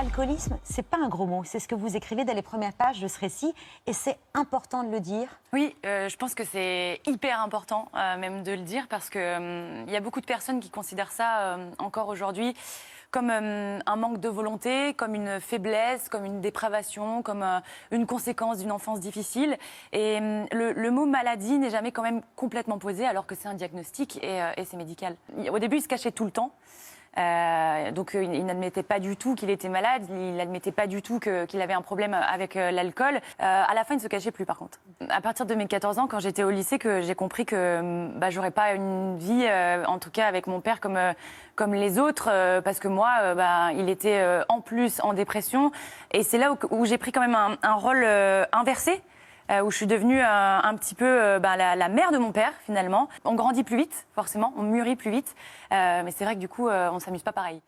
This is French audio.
alcoolisme, c'est pas un gros mot. C'est ce que vous écrivez dès les premières pages de ce récit. Et c'est important de le dire. Oui, je pense que c'est hyper important même de le dire parce que y a beaucoup de personnes qui considèrent ça encore aujourd'hui comme un manque de volonté, comme une faiblesse, comme une dépravation, comme une conséquence d'une enfance difficile. Et le mot maladie n'est jamais quand même complètement posé alors que c'est un diagnostic et c'est médical. Au début, il se cachait tout le temps. Donc il n'admettait pas du tout qu'il était malade, il n'admettait pas du tout qu'il avait un problème avec l'alcool. À la fin, il ne se cachait plus par contre. À partir de mes 14 ans, quand j'étais au lycée, que j'ai compris que j'aurais pas une vie, en tout cas avec mon père comme les autres, parce que moi, il était en plus en dépression. Et c'est là où j'ai pris quand même un rôle inversé. Où je suis devenue un petit peu la mère de mon père, finalement. On grandit plus vite, forcément, on mûrit plus vite. Mais c'est vrai que du coup, on ne s'amuse pas pareil.